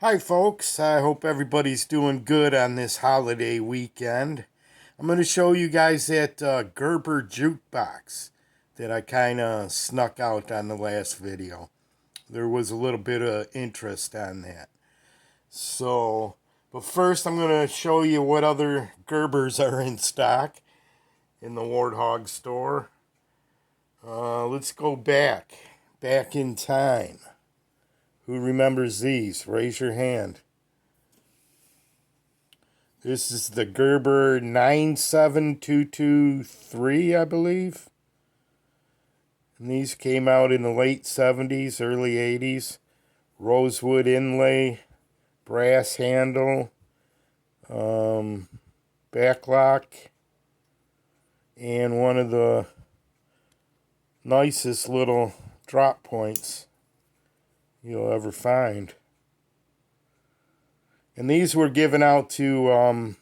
Hi, folks. I hope everybody's doing good on this holiday weekend. I'm going to show you guys that Gerber Jukebox that I kind of snuck out on the last video. There was a little bit of interest on that. But first I'm going to show you what other Gerbers are in stock in the Warthog store. Let's go back in time. Who remembers these? Raise your hand. This is the Gerber 97223, I believe. And these came out in the late 70s, early 80s. Rosewood inlay, brass handle, backlock, and one of the nicest little drop points you'll ever find. And these were given out to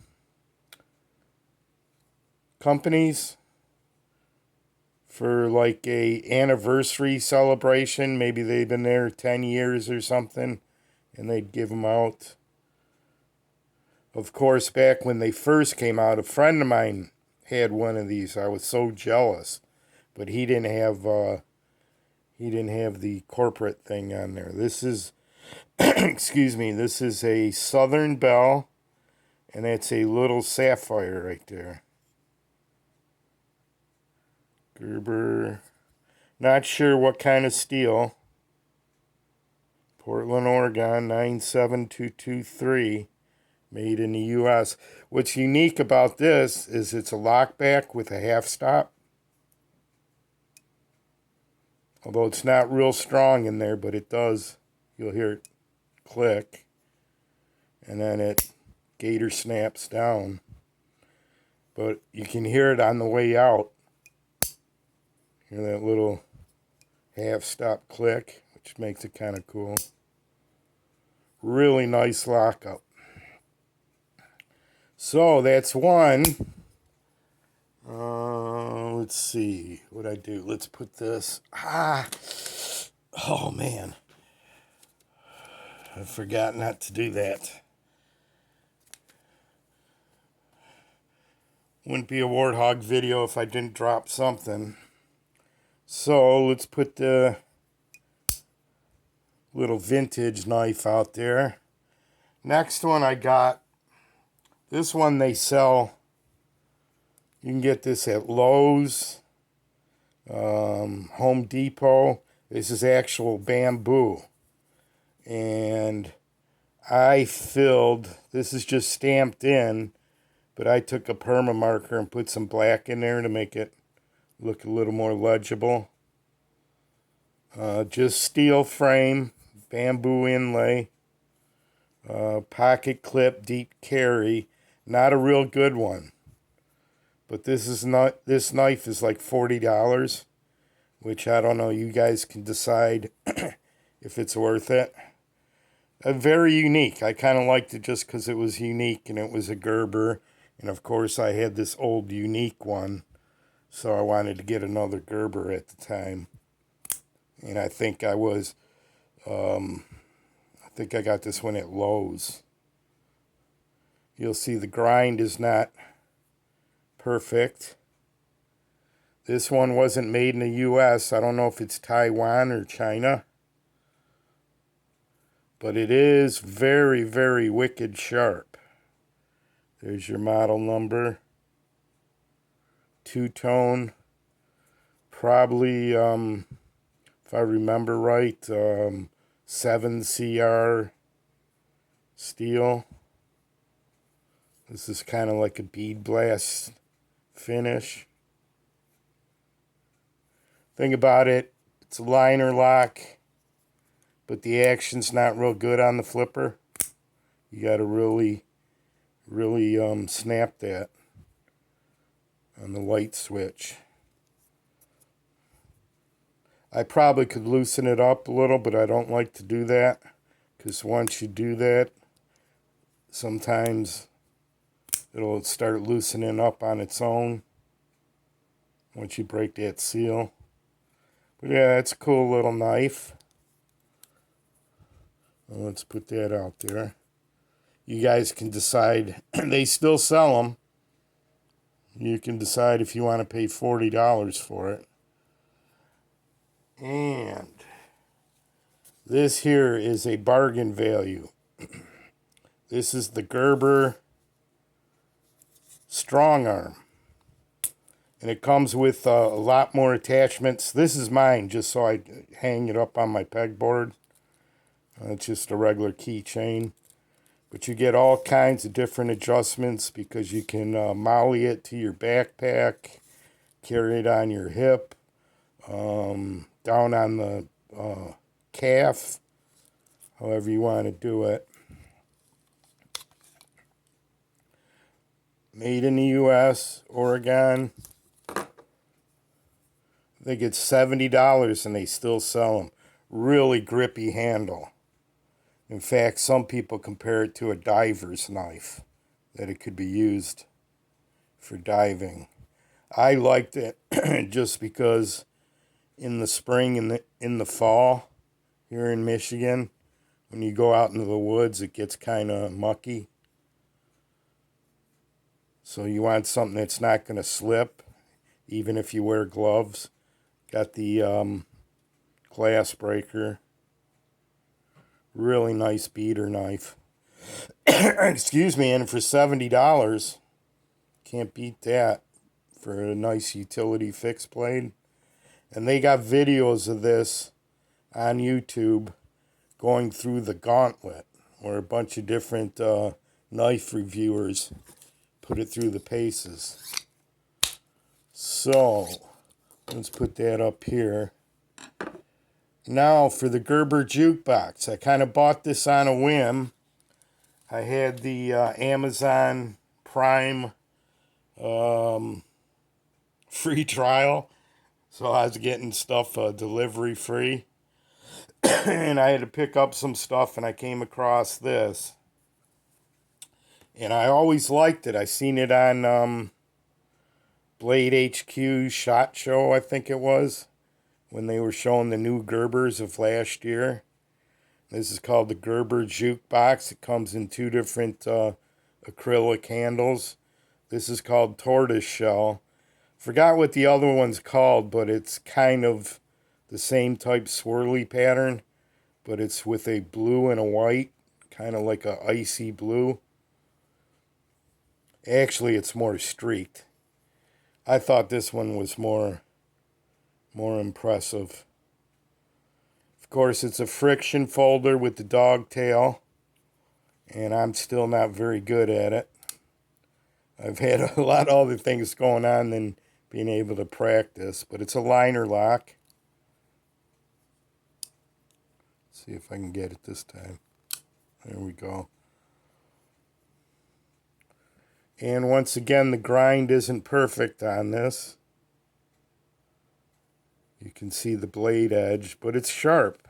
companies for like a anniversary celebration. Maybe they've been there 10 years or something, and they'd give them out. Of course, back when they first came out, a friend of mine had one of these. I was so jealous, but he didn't have the corporate thing on there. This is excuse me, this is a Southern Belle, and that's a little sapphire right there. Gerber, not sure what kind of steel. Portland, Oregon, 97223, made in the U.S. What's unique about this is it's a lockback with a half stop. Although it's not real strong in there, but it does. You'll hear it click. And then it gator snaps down. But you can hear it on the way out. Hear that little half stop click, which makes it kind of cool. Really nice lockup. So that's one. Let's see what I do. Let's put this. Oh man. I forgot not to do that. Wouldn't be a Warthog video if I didn't drop something. So let's put the little vintage knife out there. Next one I got. This one they sell. You can get this at Lowe's, Home Depot. This is actual bamboo. And this is just stamped in, but I took a perma marker and put some black in there to make it look a little more legible. Just steel frame, bamboo inlay, pocket clip, deep carry. Not a real good one. But this knife is like $40, which I don't know. You guys can decide if it's worth it. Very unique. I kind of liked it just because it was unique and it was a Gerber. And of course, I had this old unique one, so I wanted to get another Gerber at the time. And I think I got this one at Lowe's. You'll see the grind is not perfect. This one wasn't made in the U.S. I don't know if it's Taiwan or China. But it is very, very wicked sharp. There's your model number. Two-tone. Probably, if I remember right, 7CR steel. This is kind of like a bead blast finish. Thing about it, it's a liner lock, but the action's not real good on the flipper. You got to really snap that on the light switch. I probably could loosen it up a little, but I don't like to do that, because once you do that, sometimes it'll start loosening up on its own once you break that seal. But yeah, it's a cool little knife. Well, let's put that out there. You guys can decide. They still sell them. You can decide if you want to pay $40 for it. And this here is a bargain value. This is the Gerber Strong Arm. And it comes with a lot more attachments. This is mine, just so I hang it up on my pegboard. It's just a regular keychain. But you get all kinds of different adjustments because you can molly it to your backpack, carry it on your hip, down on the calf, however you want to do it. Made in the U.S., Oregon. I think it's $70 and they still sell them. Really grippy handle. In fact, some people compare it to a diver's knife, that it could be used for diving. I liked it just because in the spring and in the fall here in Michigan, when you go out into the woods, it gets kind of mucky. So you want something that's not going to slip, even if you wear gloves. Got the glass breaker. Really nice beater knife. Excuse me, and for $70, can't beat that for a nice utility fixed blade. And they got videos of this on YouTube going through the gauntlet, where a bunch of different knife reviewers put it through the paces. So, let's put that up here. Now for the Gerber Jukebox. I kind of bought this on a whim. I had the Amazon Prime free trial. So I was getting stuff delivery free. And I had to pick up some stuff and I came across this. And I always liked it. I seen it on Blade HQ SHOT Show, I think it was, when they were showing the new Gerbers of last year. This is called the Gerber Jukebox. It comes in two different acrylic handles. This is called Tortoise shell. Forgot what the other one's called, but it's kind of the same type swirly pattern, but it's with a blue and a white, kind of like a icy blue. Actually, it's more streaked. I thought this one was more impressive. Of course, it's a friction folder with the dog tail, and I'm still not very good at it. I've had a lot of other things going on than being able to practice, but it's a liner lock. Let's see if I can get it this time. There we go. And once again, the grind isn't perfect on this. You can see the blade edge, but it's sharp.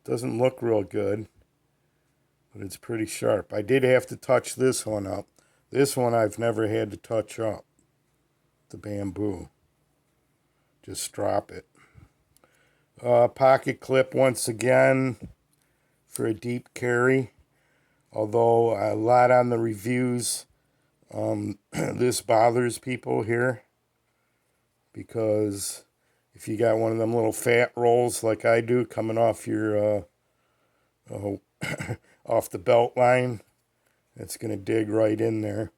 Doesn't look real good, but it's pretty sharp. I did have to touch this one up. This one I've never had to touch up. The bamboo. Just drop it. Pocket clip once again for a deep carry. Although a lot on the reviews, this bothers people here. Because if you got one of them little fat rolls like I do coming off your off the belt line, it's going to dig right in there.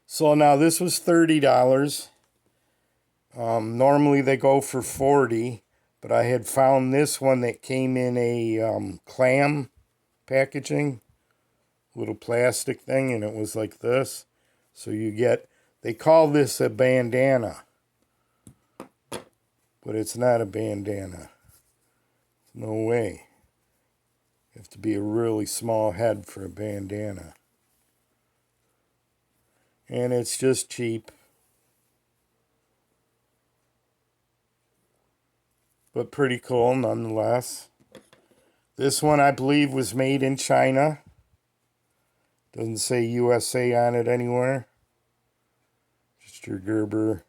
So now this was $30. Normally they go for $40, but I had found this one that came in a clam packaging, little plastic thing, and it was like this. So you get, they call this a bandana, but it's not a bandana. No way. You have to be a really small head for a bandana. And it's just cheap. But pretty cool nonetheless. This one I believe was made in China. Doesn't say USA on it anywhere. Just your Gerber.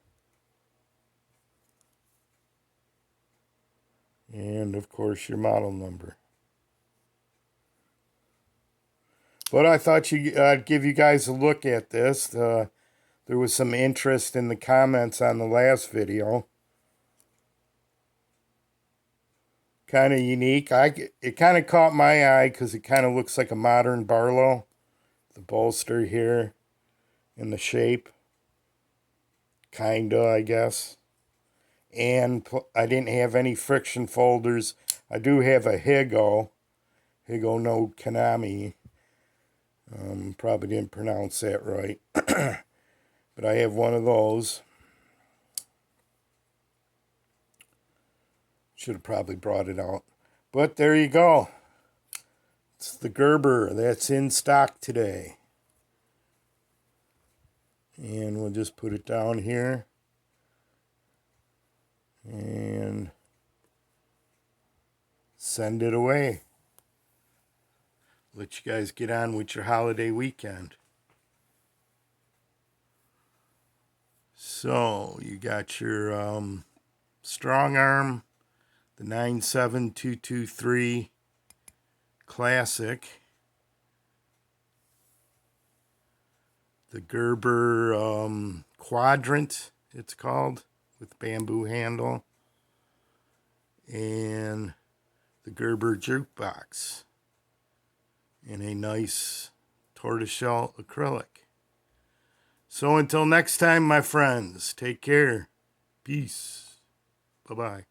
And, of course, your model number. But I thought I'd give you guys a look at this. There was some interest in the comments on the last video. Kind of unique. It kind of caught my eye because it kind of looks like a modern Barlow. The bolster here and the shape. Kinda, I guess. And I didn't have any friction folders. I do have a Higo no Kanami. Probably didn't pronounce that right. But I have one of those. Should have probably brought it out. But there you go. It's the Gerber that's in stock today. And we'll just put it down here. And send it away. Let you guys get on with your holiday weekend. So, you got your Strong Arm, the 97223 Classic, the Gerber Quadrant, it's called, with bamboo handle, and the Gerber Jukebox in a nice tortoiseshell acrylic. So until next time, my friends, take care. Peace. Bye-bye.